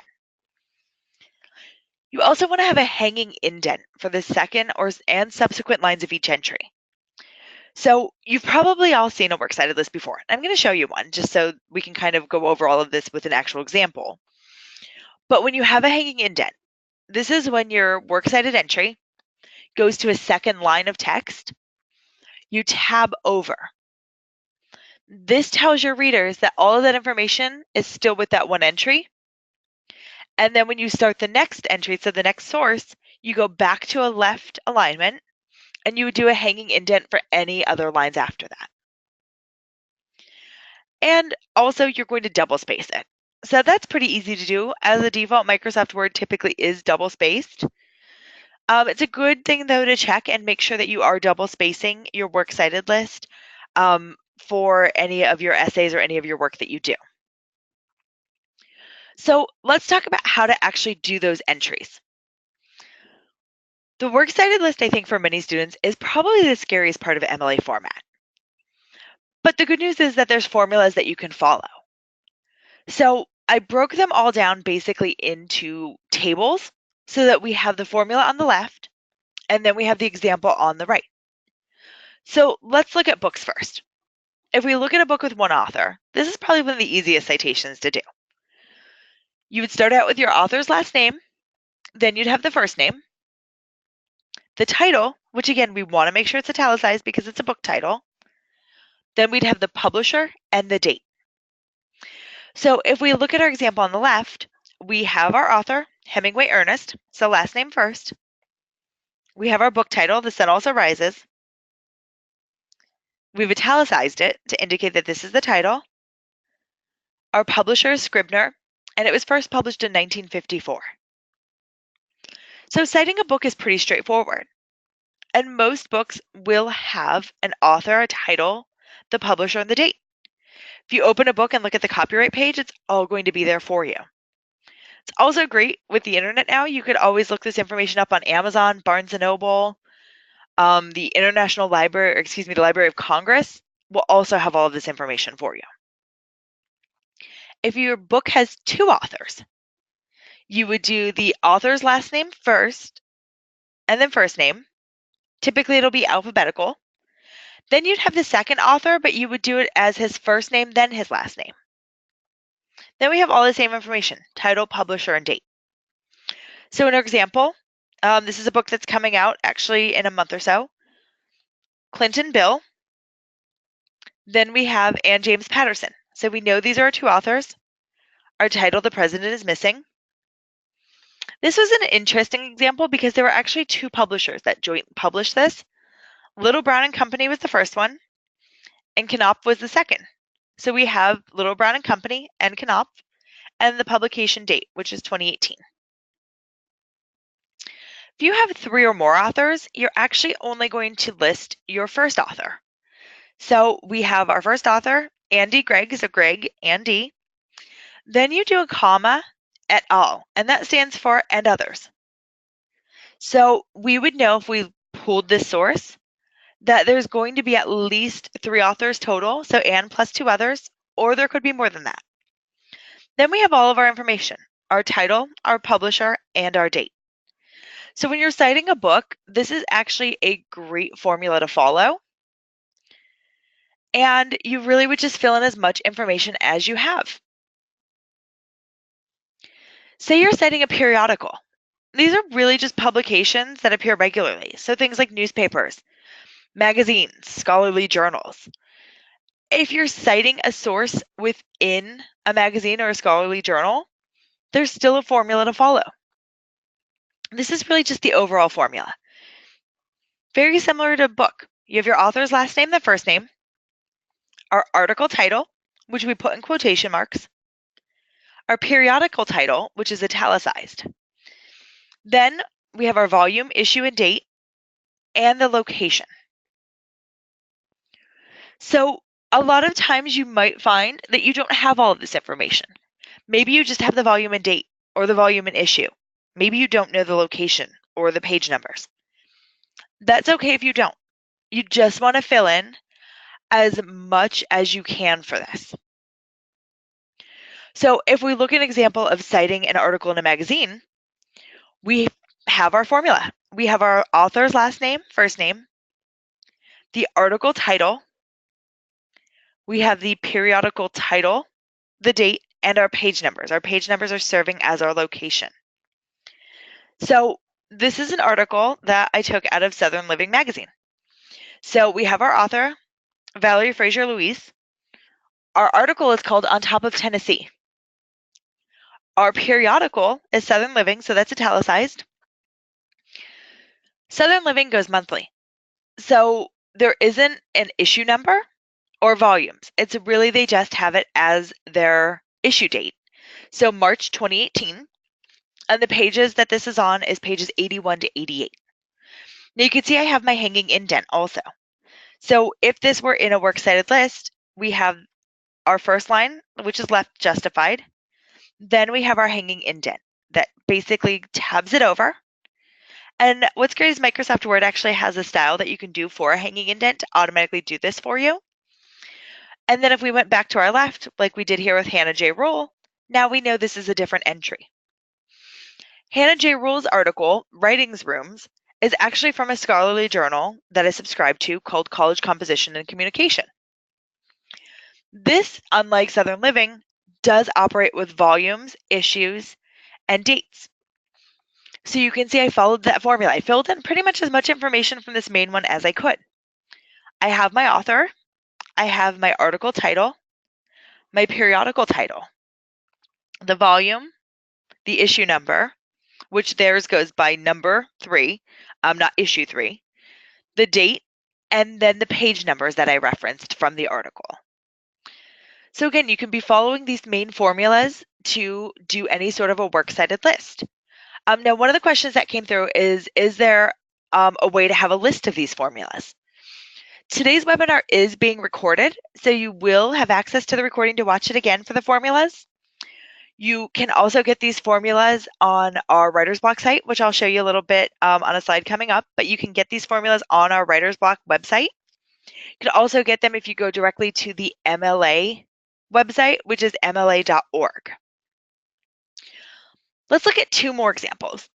You also want to have a hanging indent for the second and subsequent lines of each entry. So you've probably all seen a works cited list before. I'm going to show you one just so we can kind of go over all of this with an actual example. But when you have a hanging indent, this is when your works cited entry goes to a second line of text. You tab over. This tells your readers that all of that information is still with that one entry. And then when you start the next entry, so the next source, you go back to a left alignment and you would do a hanging indent for any other lines after that. And also you're going to double space it. So that's pretty easy to do. As a default, Microsoft Word typically is double spaced. It's a good thing though to check and make sure that you are double spacing your works cited list for any of your essays or any of your work that you do. So let's talk about how to actually do those entries. The works cited list, I think, for many students is probably the scariest part of MLA format. But the good news is that there's formulas that you can follow. So I broke them all down basically into tables so that we have the formula on the left and then we have the example on the right. So let's look at books first. If we look at a book with one author, this is probably one of the easiest citations to do. You would start out with your author's last name, then you'd have the first name, the title, which again, we want to make sure it's italicized because it's a book title. Then we'd have the publisher and the date. So if we look at our example on the left, we have our author, Hemingway Ernest, so last name first. We have our book title, The Sun Also Rises. We've italicized it to indicate that this is the title. Our publisher is Scribner, and it was first published in 1954. So citing a book is pretty straightforward. And most books will have an author, a title, the publisher, and the date. If you open a book and look at the copyright page, it's all going to be there for you. It's also great with the internet now. You could always look this information up on Amazon, Barnes & Noble, the International Library, or excuse me, the Library of Congress will also have all of this information for you. If your book has two authors, you would do the author's last name first and then first name. Typically, it'll be alphabetical. Then you'd have the second author, but you would do it as his first name, then his last name. Then we have all the same information, title, publisher, and date. So in our example, this is a book that's coming out actually in a month or so. Clinton Bill. Then we have Anne James Patterson. So we know these are our two authors. Our title, The President is Missing. This was an interesting example because there were actually two publishers that jointly published this. Little Brown and Company was the first one, and Knopf was the second. So we have Little Brown and Company and Knopf, and the publication date, which is 2018. If you have three or more authors, you're actually only going to list your first author. So we have our first author, Andy Gregg, so Greg, Andy. Then you do a comma, et al., and that stands for and others. So we would know if we pooled this source, that there's going to be at least 3 authors total, so Anne plus 2 others, or there could be more than that. Then we have all of our information, our title, our publisher, and our date. So when you're citing a book, this is actually a great formula to follow. And you really would just fill in as much information as you have. Say you're citing a periodical. These are really just publications that appear regularly. So things like newspapers, magazines, scholarly journals. If you're citing a source within a magazine or a scholarly journal, there's still a formula to follow. This is really just the overall formula. Very similar to a book. You have your author's last name, the first name, our article title, which we put in quotation marks, our periodical title, which is italicized. Then we have our volume, issue, and date, and the location. So a lot of times you might find that you don't have all of this information. Maybe you just have the volume and date, or the volume and issue. Maybe you don't know the location or the page numbers. That's okay if you don't. You just want to fill in as much as you can for this. So if we look at an example of citing an article in a magazine, we have our formula. We have our author's last name, first name, the article title, we have the periodical title, the date, and our page numbers. Our page numbers are serving as our location. So this is an article that I took out of Southern Living magazine. So we have our author, Valerie Fraser Louise. Our article is called On Top of Tennessee. Our periodical is Southern Living, so that's italicized. Southern Living goes monthly. So there isn't an issue number or volumes. It's really, they just have it as their issue date. So March 2018, and the pages that this is on is pages 81 to 88. Now you can see I have my hanging indent also. So if this were in a works cited list, we have our first line, which is left justified. Then we have our hanging indent that basically tabs it over. And what's great is Microsoft Word actually has a style that you can do for a hanging indent to automatically do this for you. And then if we went back to our left, like we did here with Hannah J. Rule, now we know this is a different entry. Hannah J. Rule's article, Writings Rooms, is actually from a scholarly journal that I subscribe to called College Composition and Communication. This, unlike Southern Living, does operate with volumes, issues, and dates. So you can see I followed that formula. I filled in pretty much as much information from this main one as I could. I have my author, I have my article title, my periodical title, the volume, the issue number, which theirs goes by number 3, not issue 3, the date, and then the page numbers that I referenced from the article. So again, you can be following these main formulas to do any sort of a works cited list. Now, one of the questions that came through is there a way to have a list of these formulas? Today's webinar is being recorded, so you will have access to the recording to watch it again for the formulas. You can also get these formulas on our Writer's Block site, which I'll show you a little bit on a slide coming up, but you can get these formulas on our Writer's Block website. You can also get them if you go directly to the MLA website, which is mla.org. Let's look at 2 more examples.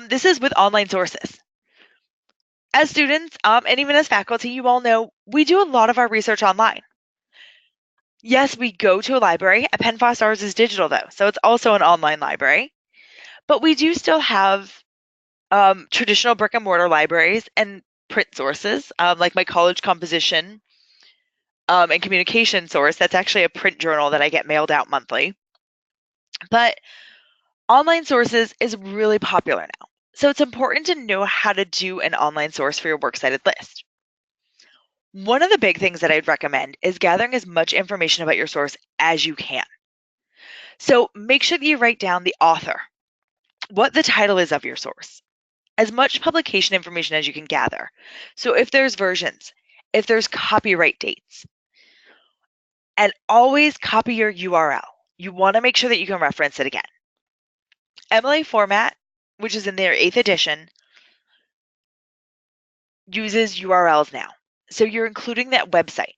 This is with online sources. As students, and even as faculty, you all know we do a lot of our research online. Yes, we go to a library. At Penn ours is digital though, so it's also an online library. But we do still have traditional brick and mortar libraries and print sources, like my college composition and communication source. That's actually a print journal that I get mailed out monthly. But online sources is really popular now. So it's important to know how to do an online source for your works cited list. One of the big things that I'd recommend is gathering as much information about your source as you can. So make sure that you write down the author, what the title is of your source, as much publication information as you can gather. So if there's versions, if there's copyright dates, and always copy your URL. You want to make sure that you can reference it again. MLA format, which is in their 8th edition, uses URLs now. So you're including that website.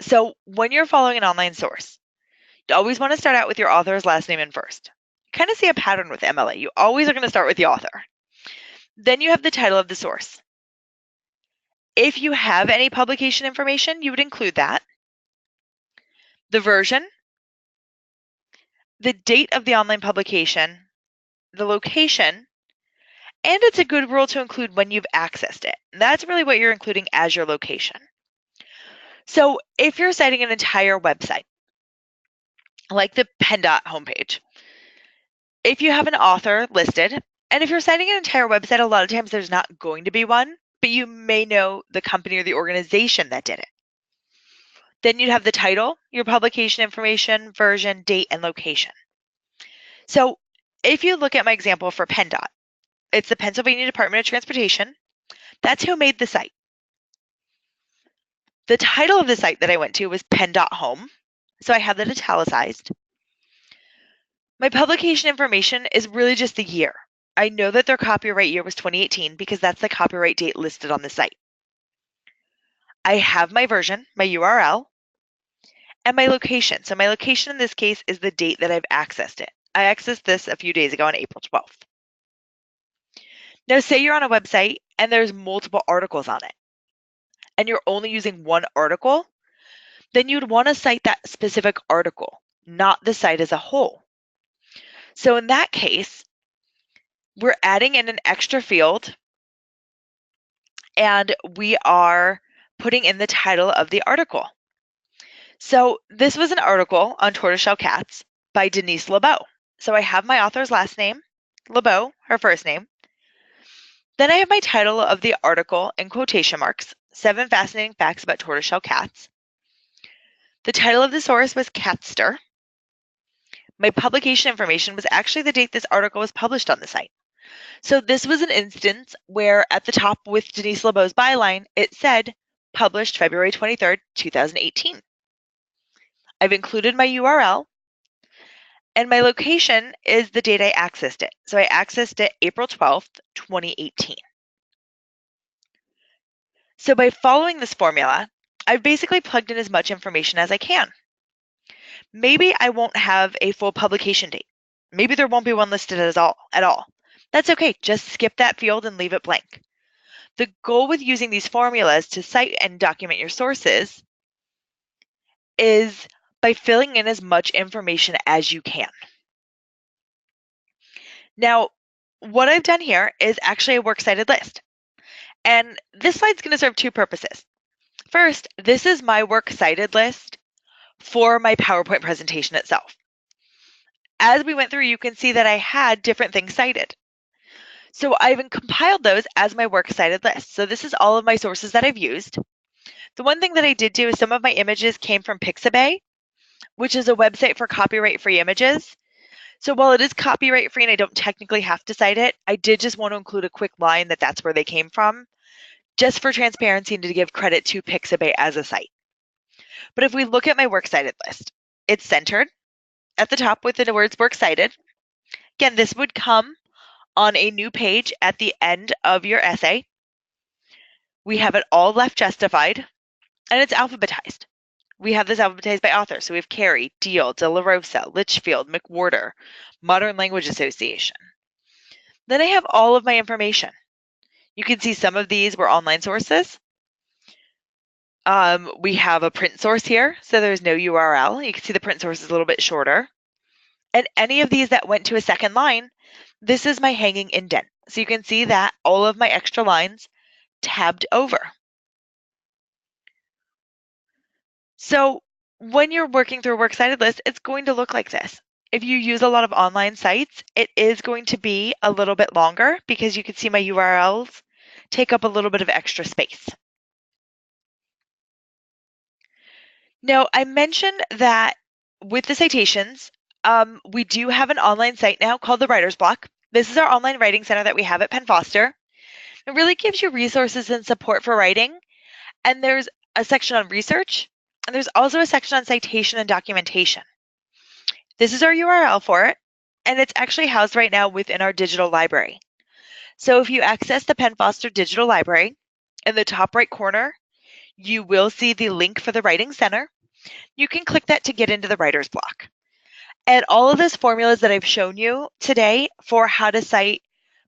So when you're following an online source, you always want to start out with your author's last name and first. Kind of see a pattern with MLA. You always are going to start with the author. Then you have the title of the source. If you have any publication information, you would include that. The version, the date of the online publication, the location, and it's a good rule to include when you've accessed it. That's really what you're including as your location. So if you're citing an entire website, like the Penn homepage, if you have an author listed, and if you're citing an entire website, a lot of times there's not going to be one, but you may know the company or the organization that did it. Then you'd have the title, your publication information, version, date, and location. So if you look at my example for Penn it's the Pennsylvania Department of Transportation. That's who made the site. The title of the site that I went to was Penn.home, so I have that italicized. My publication information is really just the year. I know that their copyright year was 2018 because that's the copyright date listed on the site. I have my version, my URL, and my location. So my location in this case is the date that I've accessed it. I accessed this a few days ago on April 12th. Now, say you're on a website and there's multiple articles on it, and you're only using one article, then you'd want to cite that specific article, not the site as a whole. So in that case, we're adding in an extra field, and we are putting in the title of the article. So this was an article on tortoiseshell cats by Denise LeBeau. So I have my author's last name, LeBeau, her first name. Then I have my title of the article in quotation marks, 7 Fascinating Facts About Tortoiseshell Cats. The title of the source was Catster. My publication information was actually the date this article was published on the site. So this was an instance where at the top with Denise LeBeau's byline, it said published February 23rd, 2018. I've included my URL, and my location is the date I accessed it. So I accessed it April 12th, 2018. So by following this formula, I've basically plugged in as much information as I can. Maybe I won't have a full publication date. Maybe there won't be one listed at all. That's okay, just skip that field and leave it blank. The goal with using these formulas to cite and document your sources is by filling in as much information as you can. Now, what I've done here is actually a works cited list. And this slide's going to serve two purposes. First, this is my works cited list for my PowerPoint presentation itself. As we went through, you can see that I had different things cited. So I've compiled those as my works cited list. So this is all of my sources that I've used. The one thing that I did do is some of my images came from Pixabay, which is a website for copyright-free images. So while it is copyright-free and I don't technically have to cite it, I did just want to include a quick line that that's where they came from, just for transparency and to give credit to Pixabay as a site. But if we look at my works cited list, it's centered at the top with the words works cited. Again, this would come on a new page at the end of your essay. We have it all left justified, and it's alphabetized. We have this alphabetized by author. So we have Carey, Deal, De La Rosa, Litchfield, McWhorter, Modern Language Association. Then I have all of my information. You can see some of these were online sources. We have a print source here, so there's no URL. You can see the print source is a little bit shorter. And any of these that went to a second line, this is my hanging indent. So you can see that all of my extra lines tabbed over. So when you're working through a works cited list, it's going to look like this. If you use a lot of online sites, it is going to be a little bit longer because you can see my URLs take up a little bit of extra space. Now, I mentioned that with the citations, we do have an online site now called the Writer's Block. This is our online writing center that we have at Penn Foster. It really gives you resources and support for writing. And there's a section on research, and there's also a section on citation and documentation. This is our URL for it, and it's actually housed right now within our digital library. So if you access the Penn Foster Digital Library, in the top right corner, you will see the link for the Writing Center. You can click that to get into the writer's block. And all of those formulas that I've shown you today for how to cite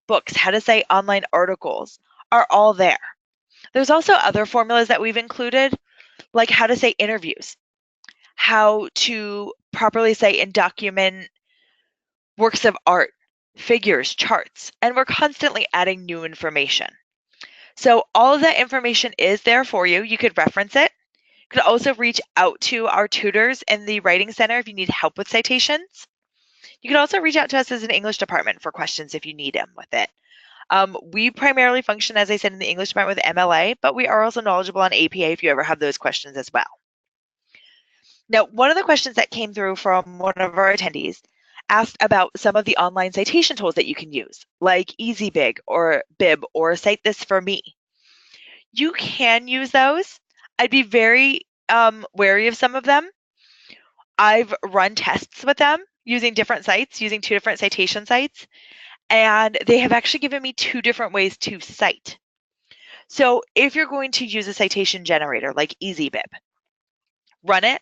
books, how to cite online articles are all there. There's also other formulas that we've included, like how to cite interviews, how to properly cite and document works of art, figures, charts, and we're constantly adding new information. So all of that information is there for you. You could reference it. You could also reach out to our tutors in the Writing Center if you need help with citations. You could also reach out to us as an English department for questions if you need them with it. We primarily function, as I said, in the English department with MLA, but we are also knowledgeable on APA if you ever have those questions as well. Now, one of the questions that came through from one of our attendees asked about some of the online citation tools that you can use, like EasyBib or Bib or Cite This For Me. You can use those. I'd be very wary of some of them. I've run tests with them using different sites, using 2 different citation sites, and they have actually given me 2 different ways to cite. So if you're going to use a citation generator like EasyBib, run it,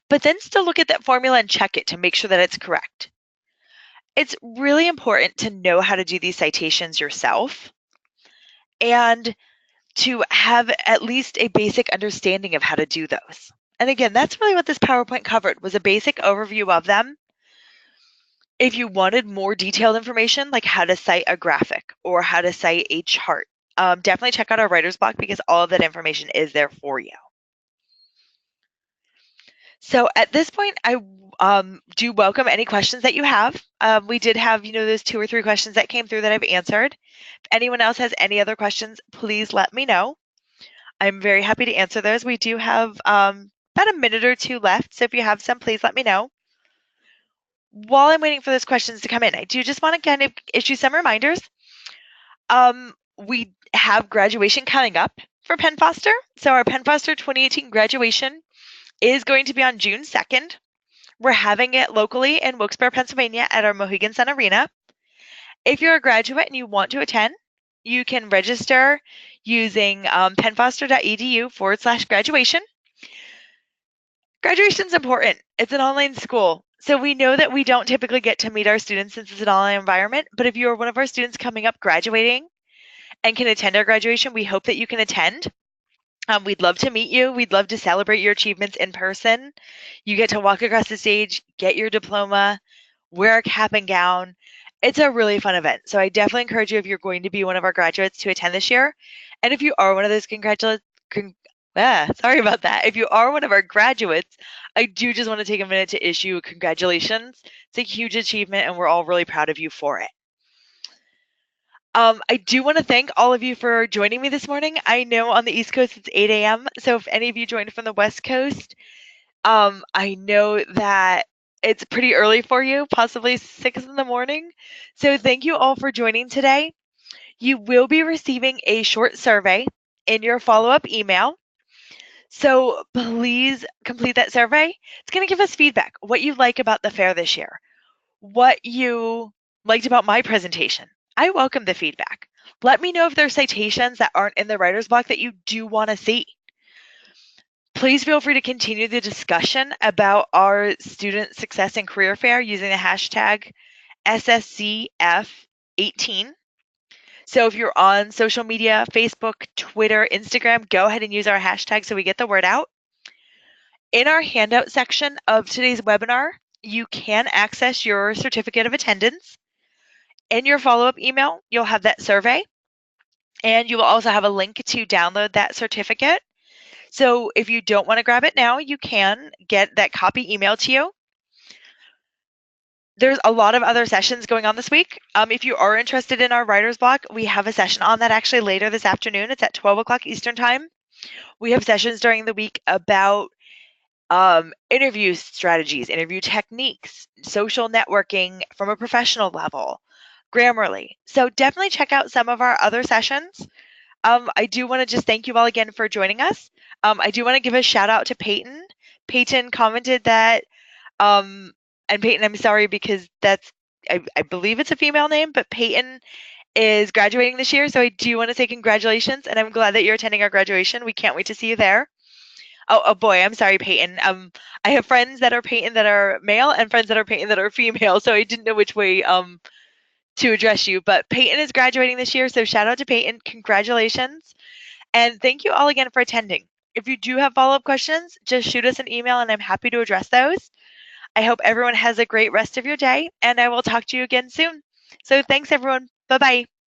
but then still look at that formula and check it to make sure that it's correct. It's really important to know how to do these citations yourself and to have at least a basic understanding of how to do those. And again, that's really what this PowerPoint covered, was a basic overview of them. If you wanted more detailed information, like how to cite a graphic or how to cite a chart, definitely check out our writer's block because all of that information is there for you. So at this point, I do welcome any questions that you have. We did have, those 2 or 3 questions that came through that I've answered. If anyone else has any other questions, please let me know. I'm very happy to answer those. We do have about a minute or 2 left, so if you have some, please let me know. While I'm waiting for those questions to come in, I do just want to kind of issue some reminders. We have graduation coming up for Penn Foster. So our Penn Foster 2018 graduation is going to be on June 2nd. We're having it locally in Wilkes-Barre, Pennsylvania at our Mohegan Sun Arena. If you're a graduate and you want to attend, you can register using pennfoster.edu/graduation. Graduation is important. It's an online school. So we know that we don't typically get to meet our students since it's an online environment, but if you're one of our students coming up graduating and can attend our graduation, we hope that you can attend. We'd love to meet you. We'd love to celebrate your achievements in person. You get to walk across the stage, get your diploma, wear a cap and gown. It's a really fun event. So I definitely encourage you, if you're going to be one of our graduates, to attend this year. And if you are one of those sorry about that. If you are one of our graduates, I do just want to take a minute to issue congratulations. It's a huge achievement and we're all really proud of you for it. I do want to thank all of you for joining me this morning. I know on the East Coast it's 8 a.m. So if any of you joined from the West Coast, I know that it's pretty early for you, possibly 6 in the morning. So thank you all for joining today. You will be receiving a short survey in your follow-up email. So please complete that survey. It's going to give us feedback, what you like about the fair this year, what you liked about my presentation. I welcome the feedback. Let me know if there's citations that aren't in the writer's block that you do want to see. Please feel free to continue the discussion about our Student Success and Career Fair using the hashtag SSCF18. So if you're on social media, Facebook, Twitter, Instagram, go ahead and use our hashtag so we get the word out. In our handout section of today's webinar, you can access your certificate of attendance. In your follow-up email, you'll have that survey, and you will also have a link to download that certificate. So if you don't want to grab it now, you can get that copy emailed to you. There's a lot of other sessions going on this week. If you are interested in our writer's block, we have a session on that actually later this afternoon. It's at 12 o'clock Eastern time. We have sessions during the week about interview strategies, interview techniques, social networking from a professional level, Grammarly. So definitely check out some of our other sessions. I do want to just thank you all again for joining us. I do want to give a shout out to Peyton. Peyton commented that, and Peyton, I'm sorry because that's, I believe it's a female name, but Peyton is graduating this year, so I do want to say congratulations, and I'm glad that you're attending our graduation. We can't wait to see you there. Oh boy, I'm sorry, Peyton. I have friends that are Peyton that are male and friends that are Peyton that are female, so I didn't know which way to address you. But Peyton is graduating this year, so shout out to Peyton. Congratulations. And thank you all again for attending. If you do have follow-up questions, just shoot us an email and I'm happy to address those. I hope everyone has a great rest of your day, and I will talk to you again soon. So thanks, everyone. Bye-bye.